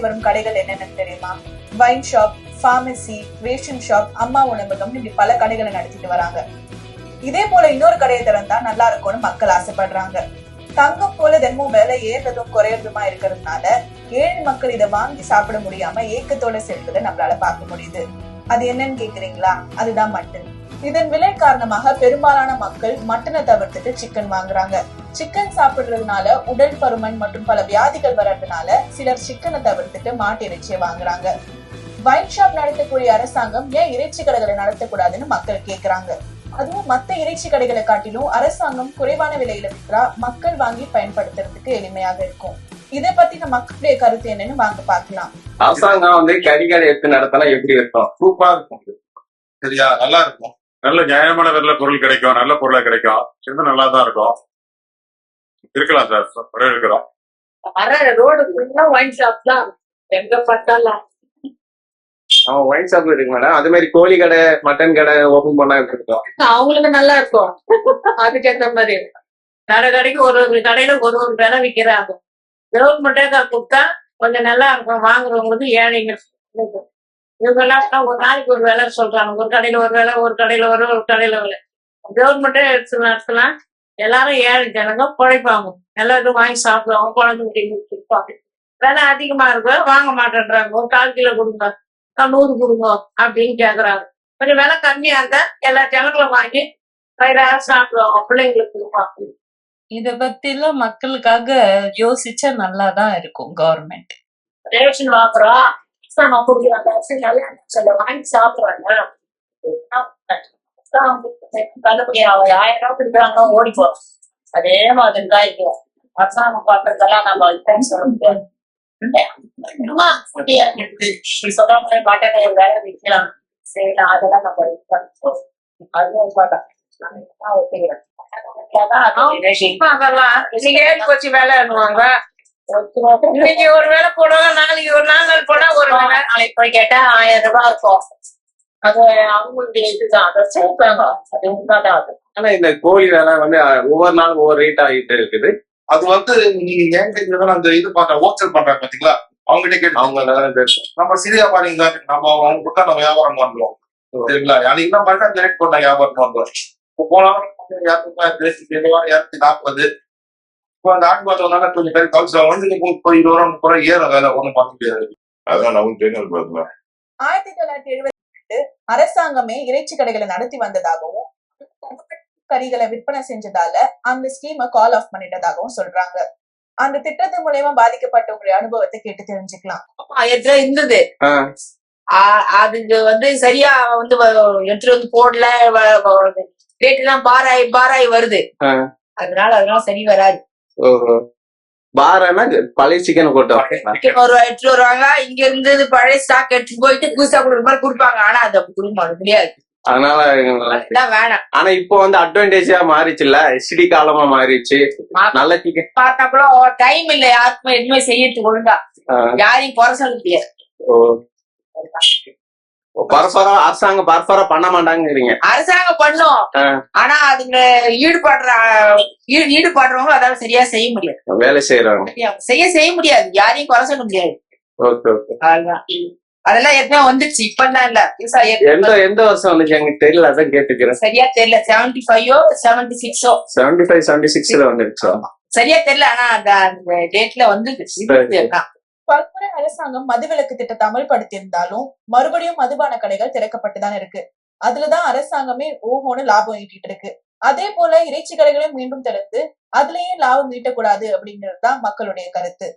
வரும் கடைகள் என்னென்னு தெரியுமா? Wine shop, pharmacy, ration shop, Amma Unavagam, இப்படி பல கடைகளை நடத்திட்டு வராங்க. இதே போல இன்னொரு கடையை திறந்தா நல்லா இருக்கும்னு மக்கள் ஆசைப்படுறாங்க. தங்கம் போல தினமும் விலை ஏறதும் குறையறதுமா இருக்கிறதுனால ஏழை மக்கள் இதை வாங்கி சாப்பிட முடியாம ஏக்கத்தோட செல்வதை நம்மளால பார்க்க முடியுது. அது என்னன்னு கேக்குறீங்களா? அதுதான் மட்டன். இதன் விலை காரணமாக பெரும்பாலான மக்கள் மட்டனை தவிர்த்துட்டு சிக்கன் வாங்குறாங்க. சிக்கன் சாப்பிடுறதுனால உடல் பருமன் மற்றும் பல வியாதிகள் வர்றதுனால சிலர் சிக்கனை தவிர்த்துட்டு மாட்டு இறைச்சியை வாங்குறாங்க. வைன் ஷாப் நடத்தக்கூடிய அரசாங்கம் ஏன் இறைச்சி கடைகளை நடத்தக்கூடாதுன்னு மக்கள் கேக்குறாங்க. அதுவும் மத்த இறைச்சி கடைகளை காட்டிலும் அரசாங்கம் குறைவான விலையில விற்றா மக்கள் வாங்கி பயன்படுத்துறதுக்கு எளிமையாக இருக்கும். இதை பத்தின மக்களுடைய கருத்து என்னன்னு வாங்க பாக்கலாம். அரசாங்கம் கறிக்கடை எடுத்து நடத்தினா எப்படி இருக்கும்? சூப்பரா இருக்கும். சரியா, நல்லா இருக்கும். நல்ல நியாயமான விலையில பொருள் கிடைக்கும், நல்ல பொருளா கிடைக்கும். இன்னும் நல்லா தான் இருக்கும். இருக்கலாம் சார், இருக்கிறோம். ரோடு ஒயின் ஷாப் தான் எங்க பார்த்தாலும். அவன் ஒயின் ஷாப் இருக்கு மேடம். அது மாதிரி கோழி கடை, மட்டன் கடை ஓபன் பண்ணா இருக்கும். அவங்களுக்கு நல்லா இருக்கும். அதுக்கேற்ற மாதிரி கடை கடைக்கு ஒரு ஒரு கடையில ஒரு ஒரு விலை விற்கிறாங்க. கவர்மெண்டே கொடுத்தா கொஞ்சம் நல்லா இருக்கும். வாங்குறவங்களுக்கு ஏழைங்க. இவங்க எல்லாம் ஒரு நாளைக்கு ஒரு விலை சொல்றாங்க. ஒரு கடையில ஒரு விலை, ஒரு கடையில ஒரு கடையில விலை. கவர்மெண்டே எடுத்து நடத்தினா எல்லாரும் ஏழை ஜனங்க குழைப்பாங்க. எல்லாரும் வாங்கி சாப்பிடுவாங்க. குழந்தைங்க கொடுப்பாங்க. விலை அதிகமா இருக்கு, வாங்க மாட்டேன்றாங்க. ஒரு 1/4 கிலோ கொடுங்க, 100 கொடுங்க அப்படின்னு கேக்குறாங்க. கொஞ்சம் விலை கம்மியா இருந்தா எல்லா ஜனங்களும் வாங்கி வயிறார சாப்பிடுவாங்க, பிள்ளைங்களுக்கு கொடுப்பாங்க. இத பத்தி எல்லாம் மக்களுக்காக யோசிச்சா நல்லாதான் இருக்கும் கவர்மெண்ட். ரேஷன் வாங்குறோம், கொடுக்குறாங்க, வாங்கி சாப்பிடுறாங்க. கண்டுபிடி 1000 ரூபாய் கொடுக்குறாங்க, ஓடி போறோம். அதே மாதிரி தான் இருக்கு. அரசாங்கம் பாக்குறதெல்லாம் நம்ம சொல்ல முடியாது. சொல்ற மாதிரி மட்டனை ஒரு வேலை விற்கலாம், செய்யலாம். அதெல்லாம் நம்ம போச்சு வேலைன்னுவாங்க. இன்னைக்கு ஒரு வேலை போடுவாங்க, நாளைக்கு ஒரு நாள் போனா ஒரு வேலை. நாளைக்கு போய் கேட்டா 1000 ரூபாய் இருக்கும். அது அவங்களுடைய இதுதான், அதை சேர்ப்பாங்க. அது உண்மைதான். அது ஆனா இந்த கோழி வேலை ஒவ்வொரு நாளும் ஒவ்வொரு ரேட் ஆகிட்டு இருக்குது. அது நீங்க ஏன் அந்த இது பண்ற ஹோல்சேல் பண்றாங்க பாத்தீங்களா, அவங்ககிட்ட கேட்டு அவங்க நம்ம சிறு வியாபாரிங்க நம்ம அவங்க கொடுத்தா நம்ம வியாபாரம் பண்றோம். சரிங்களா, அன்னைக்கு தான் பார்த்தா அந்த ரேட் போட்டா வியாபாரம் பண்றோம். இப்போ போனாலும் 240. இப்போ அந்த ஆட்டு பார்த்தோம்னா கொஞ்சம் பேர் கவுன்சில் வந்து 20 ரூபா 30 ரூபா ஏறும். வேலை ஒண்ணும் பண்ண முடியாது. அதான் நான் தெரியும். 1998 அரசாங்கமே இறைச்சி கடைகளை நடத்தி வந்ததாகவும் கறிகளை விற்பனை செஞ்சதால அந்த ஸ்கீமை கால் ஆஃப் பண்ணிட்டதாகவும் சொல்றாங்க. அந்த திட்டத்தின் மூலமா பாதிக்கப்பட்டவங்களுடைய அனுபவத்தை கேட்டு தெரிஞ்சுக்கலாம். இருந்தது அது சரியா எடுத்துட்டு போடல, ரேட் எல்லாம் பாராய் வருது. அதனால சரி வராது. பழைய சிக்கன் எடுத்துட்டு வருவாங்க. இங்க இருந்து பழைய ஸ்டாக் எடுத்துட்டு போயிட்டு புதுசா கொடுக்குற மாதிரி கொடுப்பாங்க. ஆனா அது அப்படி கொடுக்க முடியாது. அதனால வேணாம். ஆனா இப்போ அட்வான்டேஜா மாறிச்சுல்ல, எஸ்டி காலமா மாறிடுச்சு. நல்ல சிக்கன் பார்த்தா கூட டைம் இல்ல யாருக்குமே எதுவுமே செய்யறதுக்கு ஒழுங்கா. யாரையும் குறை சொல்ல முடியாது. அரசாங்கம் பரபரா பண்ண மாட்டாங்கிறீங்க? அரசாங்கம் பண்ணும், ஆனா அதுங்க ஈடுபடுறவங்க அதால சரியா செய்ய முடியாது. வேலை செய்யறவங்க செய்ய முடியாது. யாரையும் குறை சொல்ல முடியாது. அதெல்லாம் ஏற்கனவே வந்துருச்சு, இப்பதான் இல்ல. எந்த வருஷம் வந்துச்சு எனக்கு தெரியல, அதான் கேட்டுக்கிறேன். சரியா தெரியல. 75 76 வந்துருச்சா சரியா தெரியல. ஆனா அந்த டேட்ல வந்துருச்சு. பல்முறை அரசாங்கம் மதுவிலக்கு திட்டத்தை அமல்படுத்தி இருந்தாலும் மறுபடியும் மதுபான கடைகள் திறக்கப்பட்டுதான் இருக்கு. அதுலதான் அரசாங்கமே ஓஹோன்னு லாபம் ஈட்டிட்டு இருக்கு. அதே போல இறைச்சி கடைகளையும் மீண்டும் திறந்து அதுலயே லாபம் ஈட்டக்கூடாது அப்படிங்கறதுதான் மக்களுடைய கருத்து.